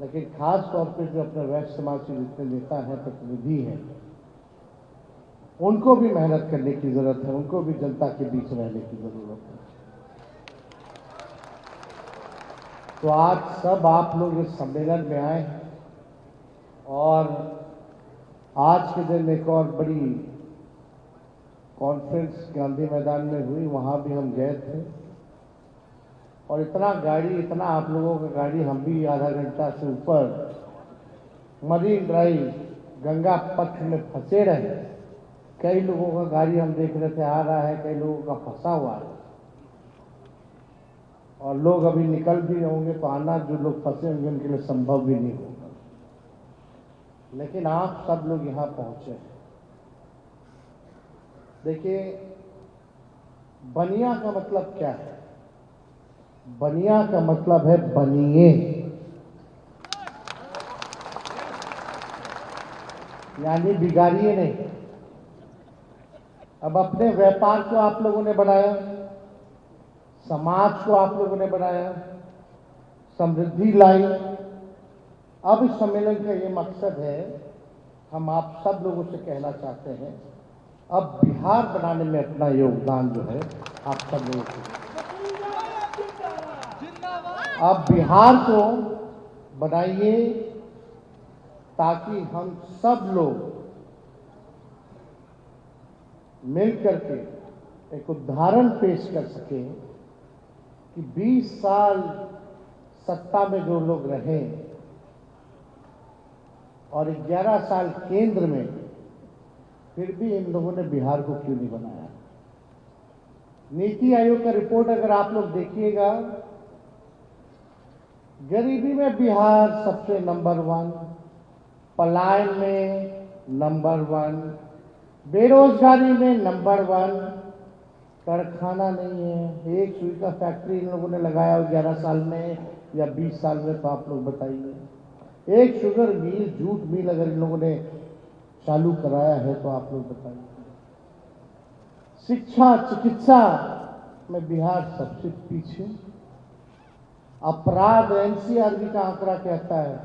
लेकिन खास तौर पे जो अपने वैश्य समाज के जितने नेता हैं, प्रतिनिधि हैं, उनको भी मेहनत करने की जरूरत है, उनको भी जनता के बीच रहने की जरूरत है। तो आज सब आप लोग इस सम्मेलन में आए हैं और आज के दिन एक और बड़ी कॉन्फ्रेंस गांधी मैदान में हुई, वहां भी हम गए थे और इतना आप लोगों का गाड़ी, हम भी आधा घंटा से ऊपर मरीन ड्राइव गंगा पथ में फंसे रहे। कई लोगों का गाड़ी हम देख रहे थे आ रहा है, कई लोगों का फंसा हुआ है और लोग अभी निकल भी होंगे तो आना, जो लोग फंसे होंगे उनके लिए संभव भी नहीं होगा। लेकिन आप सब लोग यहां पहुंचे हैं। देखिए, बनिया का मतलब क्या है? बनिया का मतलब है बनिए, यानी बिगाड़िए नहीं। अब अपने व्यापार को आप लोगों ने बढ़ाया, समाज को आप लोगों ने बढ़ाया, समृद्धि लाई। अब इस सम्मेलन का ये मकसद है, हम आप सब लोगों से कहना चाहते हैं, अब बिहार बनाने में अपना योगदान जो है आप सब लोगों को, अब बिहार को बनाइए ताकि हम सब लोग मिलकर के एक उदाहरण पेश कर सकें कि 20 साल सत्ता में जो लोग रहे और 11 साल केंद्र में, फिर भी इन लोगों ने बिहार को क्यों नहीं बनाया। नीति आयोग का रिपोर्ट अगर आप लोग देखिएगा, गरीबी में बिहार सबसे नंबर 1, पलायन में नंबर 1, बेरोजगारी में नंबर 1, कारखाना नहीं है, एक सुई का फैक्ट्री इन लोगों ने लगाया 11 साल में या 20 साल में, तो आप लोग बताइए। एक शुगर मिल, जूट मिल अगर इन लोगों ने चालू कराया है तो आप लोग बताइए। शिक्षा, चिकित्सा में बिहार सबसे पीछे। अपराध, एनसीआरबी का आंकड़ा कहता है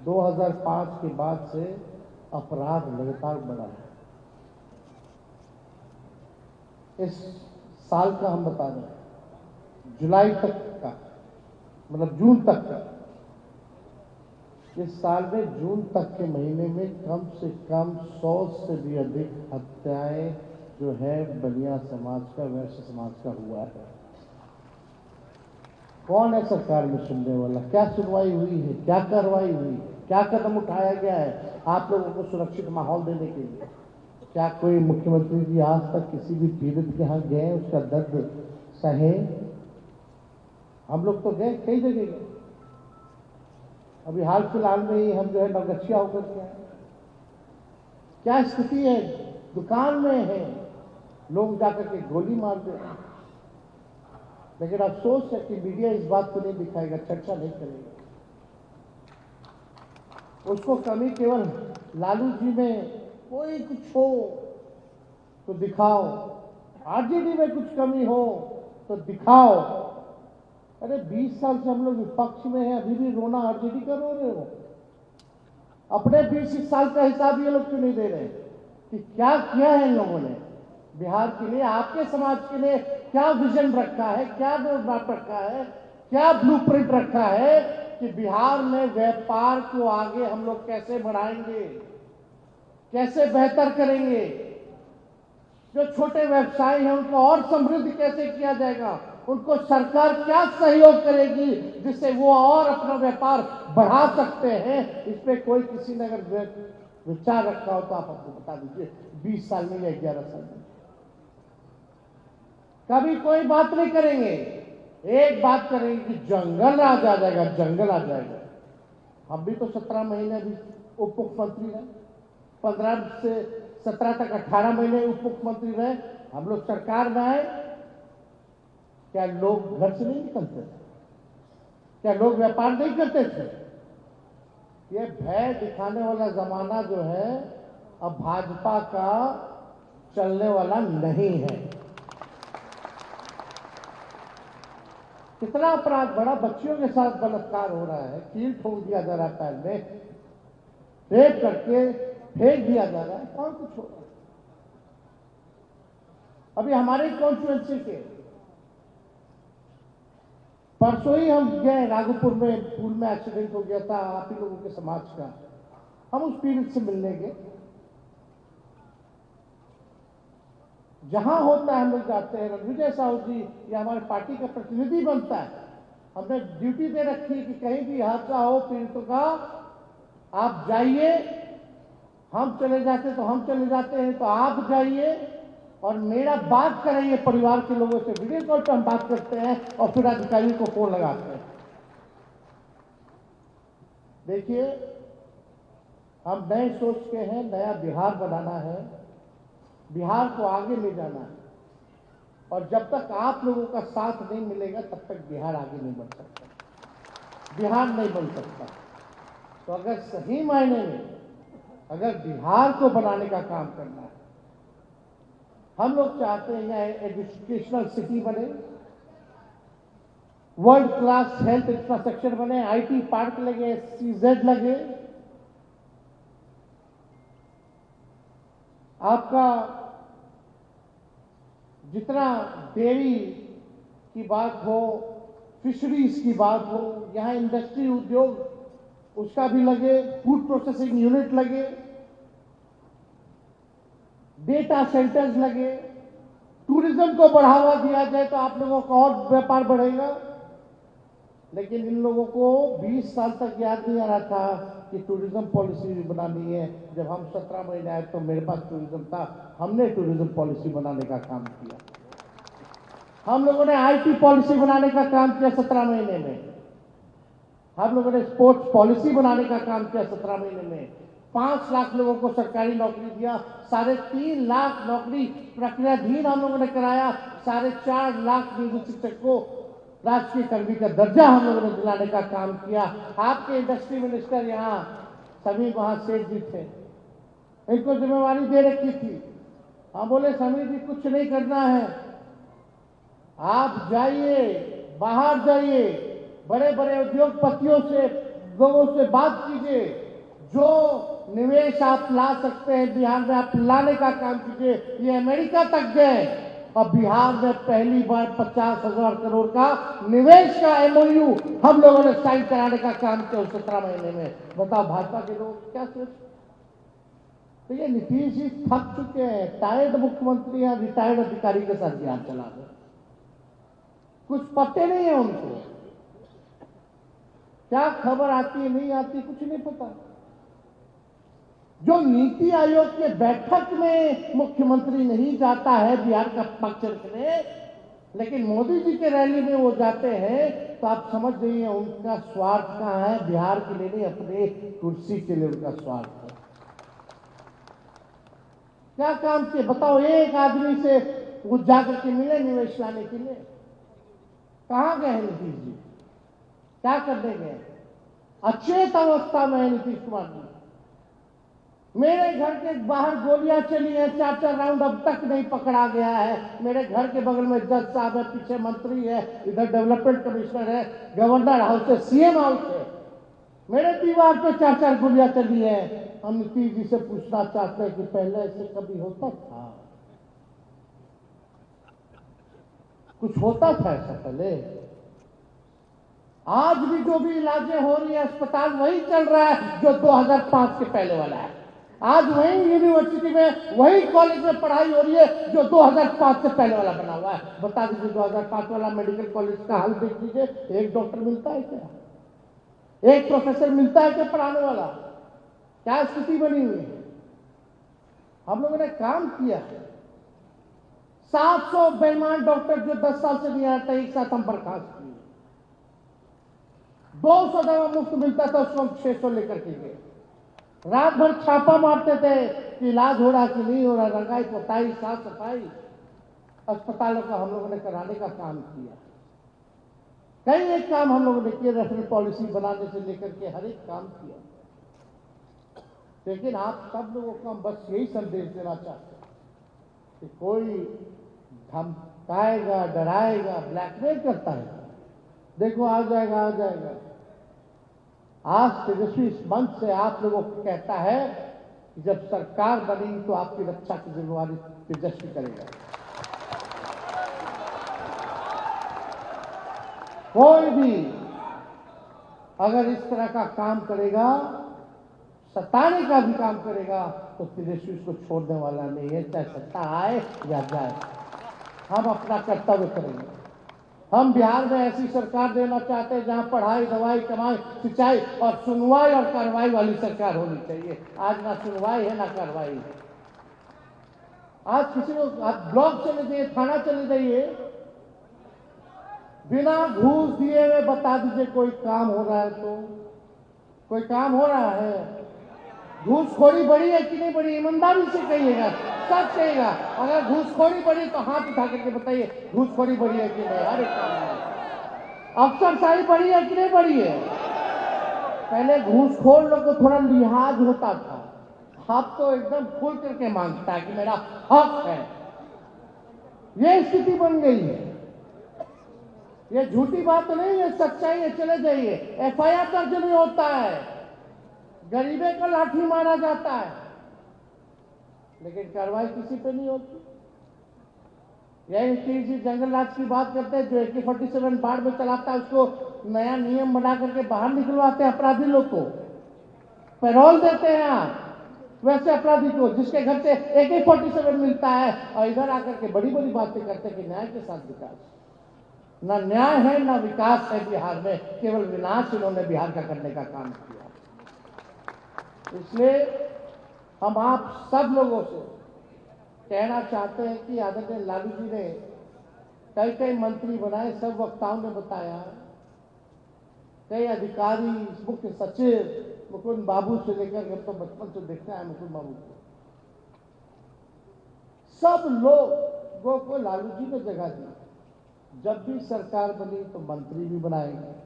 2005 के बाद से अपराध लगातार बढ़ा है। इस साल का हम बता रहे हैं, जुलाई तक का, मतलब जून तक का, इस साल में जून तक के महीने में कम से कम 100 से भी अधिक हत्याएं जो है बनिया समाज का, वैश्य समाज का हुआ है। कौन है सरकार में सुनने वाला? क्या सुनवाई हुई है? क्या कार्रवाई हुई है? क्या कदम उठाया गया है आप लोगों को सुरक्षित माहौल देने के लिए? क्या कोई मुख्यमंत्री जी आज तक किसी भी पीड़ित के यहाँ गए, उसका दर्द सहे? हम लोग तो गए, कई जगह गए। अभी हाल फिलहाल में ही हम जो है नवगछिया होकर के आए। क्या स्थिति है? दुकान में है, लोग जाकर के गोली मार दे रहे हैं। लेकिन अफसोस है कि मीडिया इस बात को नहीं दिखाएगा, चर्चा नहीं करेगा। उसको कमी केवल लालू जी में कोई कुछ हो तो दिखाओ, आरजेडी में कुछ कमी हो तो दिखाओ। अरे 20 साल से हम लोग विपक्ष में हैं, अभी भी रोना आरजेडी का रो रहे हो? अपने 20 साल का हिसाब ये लोग क्यों नहीं दे रहे कि क्या किया है इन लोगों ने बिहार के लिए, आपके समाज के लिए? क्या विजन रखा है, क्या रोड मैप रखा है, क्या ब्लूप्रिंट रखा है कि बिहार में व्यापार को आगे हम लोग कैसे बढ़ाएंगे, कैसे बेहतर करेंगे? जो छोटे व्यवसायी हैं उनको और समृद्ध कैसे किया जाएगा? उनको सरकार क्या सहयोग करेगी जिससे वो और अपना व्यापार बढ़ा सकते हैं? इस पे कोई किसी ने अगर विचार रखा हो तो आप हमको बता दीजिए। 20 साल में या 11 साल में कभी कोई बात नहीं करेंगे। एक बात करेंगे कि जंगल आ जाएगा, जंगल आ जाएगा। हम भी तो 17 महीने अभी उप मुख्यमंत्री रहे, 15 से 17 तक 18 महीने उप मुख्यमंत्री रहे। हम लोग सरकार में आए, क्या लोग घर से नहीं निकलते थे? क्या लोग व्यापार नहीं करते थे? ये भय दिखाने वाला जमाना जो है अब भाजपा का चलने वाला नहीं है। कितना अपराध बड़ा, बच्चियों के साथ बलात्कार हो रहा है, कील ठोक दिया जा रहा है पैर में, रेप करके फेंक दिया जा रहा है, कौन कुछ हो रहा है। अभी हमारे कॉन्स्टिट्यूएंसी के परसों ही हम गए राघोपुर में, पुल में एक्सीडेंट हो गया था आप ही लोगों के समाज का, हम उस पीड़ित से मिलने गए। जहां होता है हम लोग जाते हैं। रणविजय साहू जी या हमारे पार्टी का प्रतिनिधि बनता है, हमने ड्यूटी दे रखी है कि कहीं भी हादसा हो पीड़ितों का, आप जाइए, हम चले जाते तो हम चले जाते हैं, तो आप जाइए और मेरा बात कराइए परिवार के लोगों से। वीडियो कॉल पर हम बात करते हैं और फिर अधिकारियों को फोन लगाते हैं। देखिए, हम नए सोच के हैं, नया बिहार बनाना है, बिहार को आगे ले जाना है, और जब तक आप लोगों का साथ नहीं मिलेगा तब तक बिहार आगे नहीं बढ़ सकता, बिहार नहीं बन सकता। तो अगर सही मायने में अगर बिहार को बनाने का काम करना है, हम लोग चाहते हैं यहाँ एजुकेशनल सिटी बने, वर्ल्ड क्लास हेल्थ इंफ्रास्ट्रक्चर बने, आईटी पार्क लगे, SEZ लगे, आपका जितना डेयरी की बात हो, फिशरीज की बात हो, यहाँ इंडस्ट्री उद्योग उसका भी लगे, फूड प्रोसेसिंग यूनिट लगे, डेटा सेंटर्स लगे, टूरिज्म को बढ़ावा दिया जाए तो आप लोगों का और व्यापार बढ़ेगा। लेकिन इन लोगों को 20 साल तक याद नहीं आ रहा था कि टूरिज्म पॉलिसी भी बनानी है। जब हम 17 महीने आए तो मेरे पास टूरिज्म था, हमने टूरिज्म पॉलिसी बनाने का काम किया। हम लोगों ने IT पॉलिसी बनाने का काम किया 17 महीने में। हम लोगों ने स्पोर्ट्स पॉलिसी बनाने का काम किया 17 महीने में। 5 लाख लोगों को सरकारी नौकरी दिया, 3.5 लाख नौकरी प्रक्रियाधीन हम लोगों ने कराया, 4.5 लाख नियोजित शिक्षक को राजकीय कर्मी का दर्जा हम लोगों ने दिलाने का काम किया। आपके इंडस्ट्री मिनिस्टर यहाँ समीर महासेठ जी थे, इनको जिम्मेवारी दे रखी थी। हम बोले समीर जी कुछ नहीं करना है, आप जाइए, बाहर जाइए, बड़े बड़े उद्योगपतियों से, लोगों से बात कीजिए, जो निवेश आप ला सकते हैं बिहार में आप लाने का काम कीजिए। ये अमेरिका तक गए और बिहार में पहली बार 50,000 करोड़ का निवेश का MOU हम लोगों ने साइन कराने का काम किया 17 महीने में। बताओ भाजपा के लोग क्या सोचते? तो ये नीतीश जी थक चुके हैं, टायर्ड मुख्यमंत्री या रिटायर्ड अधिकारी के साथ बिहार चला रहे, कुछ पते नहीं है उनको, क्या खबर आती है नहीं आती कुछ नहीं पता। जो नीति आयोग के बैठक में मुख्यमंत्री नहीं जाता है बिहार का पक्ष रखने, लेकिन मोदी जी के रैली में वो जाते हैं, तो आप समझ जाइए उनका स्वार्थ कहाँ है, बिहार के लिए नहीं, अपने कुर्सी के लिए उनका स्वार्थ है। क्या काम किए बताओ? एक आदमी से वो जाकर के मिले निवेश लाने के लिए, कहां गए नीतीश जी? क्या करने गए? अचेत अवस्था में है नीतीश कुमार जी। मेरे घर के बाहर गोलियां चली हैं, 4 राउंड, अब तक नहीं पकड़ा गया है। मेरे घर के बगल में जज साहब है, पीछे मंत्री है, इधर डेवलपमेंट कमिश्नर है, गवर्नर हाउस है, CM हाउस है, मेरे दीवार पे 4 गोलियां चली हैं। हम नीतीश जी से पूछना चाहते हैं कि पहले ऐसे कभी होता था? कुछ होता था ऐसा पहले? आज भी जो भी इलाजें हो रही है अस्पताल वही चल रहा है जो 2005 के पहले वाला है। आज वही यूनिवर्सिटी में, वही कॉलेज में पढ़ाई हो रही है जो 2005 से पहले वाला बना हुआ है। बता दीजिए 2005 वाला मेडिकल कॉलेज का हाल देख लीजिए, एक डॉक्टर मिलता है क्या? एक प्रोफेसर मिलता है क्या पढ़ाने वाला? क्या स्थिति बनी हुई है? हम लोगों ने काम किया। 700 बेईमान डॉक्टर जो 10 साल से नहीं आता, एक साथ हम बर्खास्त किए। 200 दवा मुफ्त मिलता था, उसको हम 600 लेकर के गए। रात भर छापा मारते थे कि इलाज हो रहा कि नहीं हो रहा, रंगाई पोताई साफ सफाई अस्पतालों का हम लोगों ने कराने का काम किया। कई एक काम हम लोगों ने किया, रेफरल पॉलिसी बनाने से लेकर के हर एक काम किया। लेकिन आप सब लोगों को हम बस यही संदेश देना चाहते हैं कि कोई धमकाएगा, डराएगा, ब्लैकमेल करता है, देखो आ जाएगा आ जाएगा। आज तेजस्वी इस मंच से आप लोगों को कहता है कि जब सरकार बनी तो आपकी रक्षा की जिम्मेवारी तेजस्वी करेगा। कोई भी अगर इस तरह का काम करेगा, सताने का भी काम करेगा, तो तेजस्वी उसको छोड़ने वाला नहीं है, चाहे सत्ता आए या जाए। हम अपना कर्तव्य करेंगे। हम बिहार में ऐसी सरकार देना चाहते हैं जहां पढ़ाई, दवाई, कमाई, सिंचाई और सुनवाई और कार्रवाई वाली सरकार होनी चाहिए। आज ना सुनवाई है ना कार्रवाई। आज किसी को आप ब्लॉक चले जाइए, थाना चले जाइए, बिना घूस दिए हुए बता दीजिए कोई काम हो रहा है तो कोई काम हो रहा है। घूसखोरी बढ़ी है कि नहीं बढ़ी, ईमानदारी से कहिएगा, सब कहेगा। अगर घूसखोरी बढ़ी तो हाथ उठा करके बताइए घूसखोरी बढ़ी है कि नहीं। हर एक काम में अफसरशाही बढ़ी है कि नहीं बढ़ी है। पहले घूसखोर लोग को थोड़ा लिहाज होता था, अब तो एकदम खुल करके मांगता है कि मेरा हक है। ये स्थिति बन गई है। ये झूठी बात तो नहीं है, सच्चाई है। चले जाइए, एफआईआर दर्ज नहीं होता है, गरीबे को लाठी मारा जाता है, लेकिन कार्रवाई किसी पे नहीं होती। यही चीज जंगल राज की बात करते हैं, जो AK-47 बाढ़ में चलाता है उसको नया नियम बना करके बाहर निकलवाते हैं अपराधी लोग को, पैरोल देते हैं आप वैसे अपराधी को जिसके घर से AK-47 मिलता है, और इधर आकर के बड़ी बड़ी बातें करते हैं कि न्याय के साथ विकास। ना न्याय है ना विकास है बिहार में, केवल विनाश इन्होंने बिहार का करने का काम किया। इसलिए हम आप सब लोगों से कहना चाहते हैं कि आदरणीय लालू जी ने कई कई मंत्री बनाए, सब वक्ताओं ने बताया, कई अधिकारी, मुख्य सचिव मुकुंद बाबू से लेकर, हम तो बचपन से देखते हैं मुकुंद बाबू को, सब लोगों को लालू जी ने जगह दी। जब भी सरकार बनी तो मंत्री भी बनाएंगे,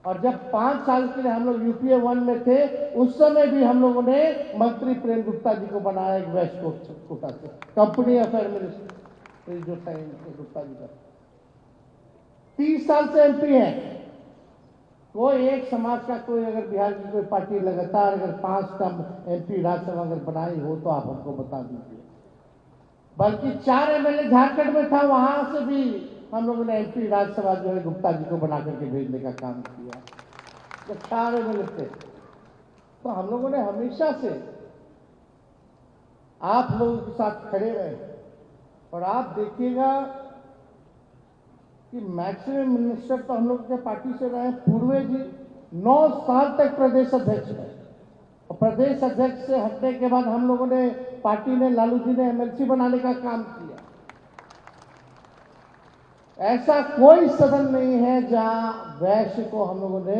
और जब 5 साल के लिए हम लोग UPA 1 में थे, उस समय भी हम लोगों ने मंत्री प्रेम गुप्ता जी को बनाया, एक वेस्ट कोटा से, कंपनी अफेयर मिनिस्टर जो था गुप्ता जी का। 30 साल से MP है। कोई एक समाज का कोई अगर बिहार की कोई पार्टी लगातार अगर 5 टर्म MP राज्यसभा अगर बनाई हो तो आप हमको बता दीजिए। बल्कि 4 MLA झारखंड में था, वहां से भी हम लोगों ने MP राज्यसभा जो है गुप्ता जी को बना करके भेजने का काम किया। जब 4 MLA थे तो हम लोगों ने हमेशा से आप लोगों के साथ खड़े रहे, और आप देखिएगा कि मैक्सिमम मिनिस्टर तो हम लोग के पार्टी से रहे। पूर्वे जी 9 साल तक प्रदेश अध्यक्ष रहे, और प्रदेश अध्यक्ष से हटने के बाद हम लोगों ने, पार्टी ने, लालू जी ने MLC बनाने का काम किया। ऐसा कोई सदन नहीं है जहां वैश्य को हम लोगों ने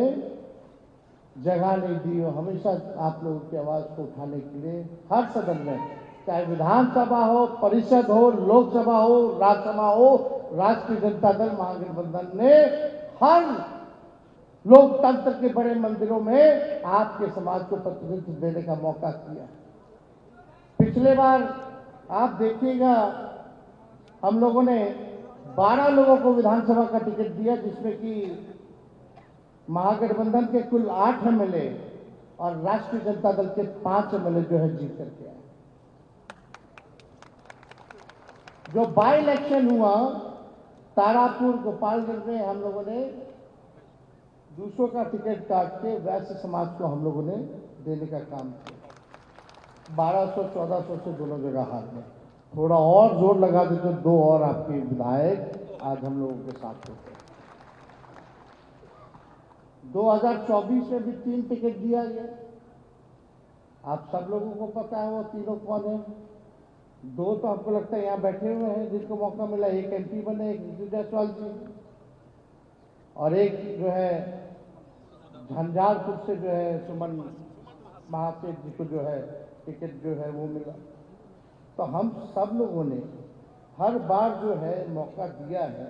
जगह नहीं दी हो। हमेशा आप लोगों की आवाज को उठाने के लिए हर सदन में, चाहे विधानसभा हो, परिषद हो, लोकसभा हो, राज्यसभा हो, राष्ट्रीय जनता दल महागठबंधन ने हर लोकतंत्र के बड़े मंदिरों में आपके समाज को प्रतिनिधित्व देने का मौका किया। पिछले बार आप देखिएगा हम लोगों ने 12 लोगों को विधानसभा का टिकट दिया, जिसमें कि महागठबंधन के कुल 8 MLA और राष्ट्रीय जनता दल के 5 MLA जो है जीत करके आए। जो बाई इलेक्शन हुआ तारापुर गोपालगंज में, हम लोगों ने दूसरों का टिकट काट के वैश्य समाज को हम लोगों ने देने का काम किया। 1200-1400 से दोनों जगह हार में। थोड़ा और जोर लगा दे तो 2 और आपके विधायक आज हम लोगों के साथ होते। 2024 में भी 3 टिकट दिया गया। आप सब लोगों को पता है वो तीनों कौन है। 2 तो हमको लगता है यहाँ बैठे हुए हैं जिनको मौका मिला, एक MP बने, एक ऋतु जायसवाल जी, और एक जो है झंझारपुर से जो है सुमन महासेठ जी को जो है टिकट जो है वो मिला। तो हम सब लोगों ने हर बार जो है मौका दिया है,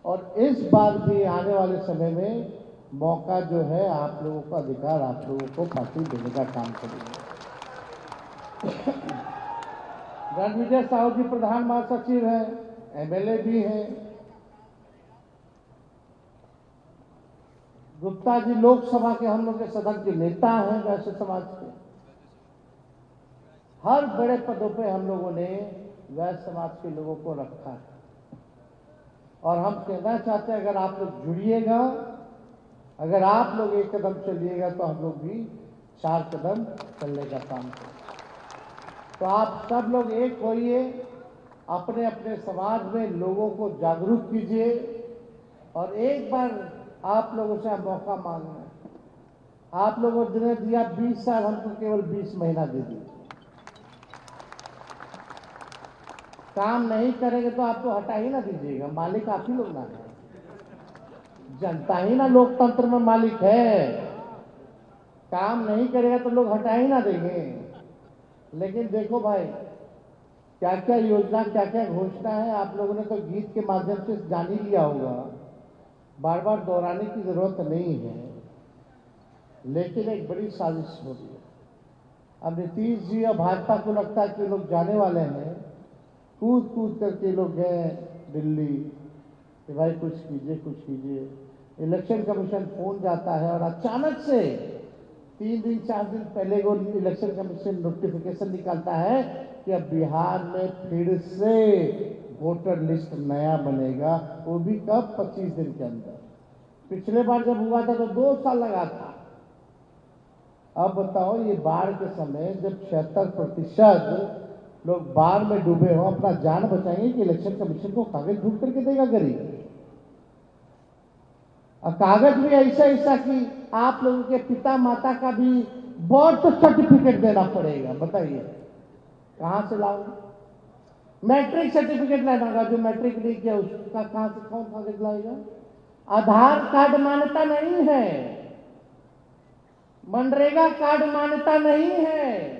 और इस बार भी आने वाले समय में मौका जो है आप लोगों का अधिकार आप लोगों को पार्टी देने का काम करेंगे। रणविजय साहू जी प्रधान महासचिव हैं, MLA भी हैं, गुप्ता जी लोकसभा के हम लोग के सदन के नेता हैं वैश्य समाज के। हर बड़े पदों पे हम लोगों ने वैश्य समाज के लोगों को रखा है और हम कहना चाहते हैं अगर आप लोग जुड़िएगा, अगर आप लोग एक कदम चलिएगा तो हम लोग भी 4 कदम चलने का काम करें। तो आप सब लोग एक होइए, अपने अपने समाज में लोगों को जागरूक कीजिए और एक बार आप लोगों से मौका मांगना है। आप लोगों ने दिया 20 साल, हमको केवल 20 महीना दे दिए। काम नहीं करेंगे तो आप तो हटा ही ना दीजिएगा, मालिक आप ही लोग ना है, जनता ही ना लोकतंत्र में मालिक है। काम नहीं करेगा तो लोग हटा ही ना देंगे। लेकिन देखो भाई, क्या क्या योजना, क्या क्या घोषणा है, आप लोगों ने तो गीत के माध्यम से जान ही लिया होगा, बार बार दोहराने की जरूरत नहीं है। लेकिन एक बड़ी साजिश हो रही है। अब नीतीश जी और भाजपा को लगता है कि लोग जाने वाले हैं, कूद कूद करके लोग गए दिल्ली कि भाई कुछ कीजिए कुछ कीजिए। इलेक्शन कमीशन फोन जाता है और अचानक से 3 दिन 4 दिन पहले वो इलेक्शन कमीशन नोटिफिकेशन निकालता है कि अब बिहार में फिर से वोटर लिस्ट नया बनेगा, वो भी कब? 25 दिन के अंदर। पिछले बार जब हुआ था तो 2 साल लगा था। अब बताओ, ये बाढ़ के समय जब 76% लोग बाढ़ में डूबे हो, अपना जान बचाएंगे कि इलेक्शन कमीशन को कागज ढूंढ करके देगा गरीब? और कागज भी ऐसा ऐसा कि आप लोगों के पिता माता का भी बर्थ सर्टिफिकेट देना पड़ेगा। बताइए कहां से लाओ? मैट्रिक सर्टिफिकेट लाना होगा, जो मैट्रिक नहीं किया उसका कहां से कौन कागज लाएगा? आधार कार्ड मान्यता नहीं है, मनरेगा कार्ड मान्यता नहीं है।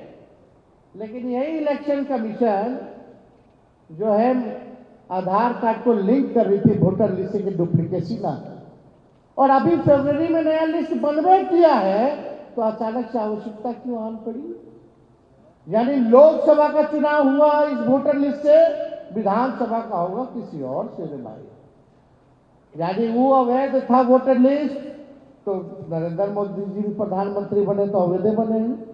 लेकिन यही इलेक्शन कमीशन जो है आधार कार्ड को लिंक कर रही थी वोटर लिस्ट की डुप्लीकेसी ना, और अभी फरवरी में नया लिस्ट बनवे किया है तो अचानक से आवश्यकता क्यों आन पड़ी? यानी लोकसभा का चुनाव हुआ इस वोटर लिस्ट से, विधानसभा का होगा किसी और से रे भाई। यानी वो अवैध था वोटर लिस्ट, तो नरेंद्र मोदी जी भी प्रधानमंत्री बने तो अवैध बने हैं।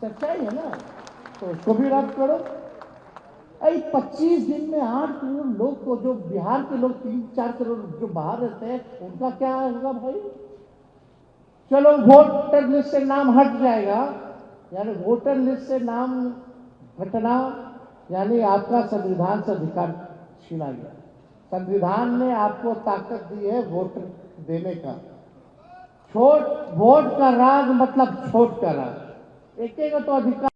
सच्चाई है ना, तो उसको भी रद्द करो। 25 दिन में 8 करोड़ लोग को, जो बिहार के लोग 3-4 करोड़ जो बाहर रहते हैं, उनका क्या होगा भाई? चलो वोटर लिस्ट से नाम हट जाएगा, यानी वोटर लिस्ट से नाम हटना यानी आपका संविधान से अधिकार छीना गया। संविधान ने आपको ताकत दी है वोट देने का। छोट वोट का राज मतलब छोट का राज, एक तो अधिकार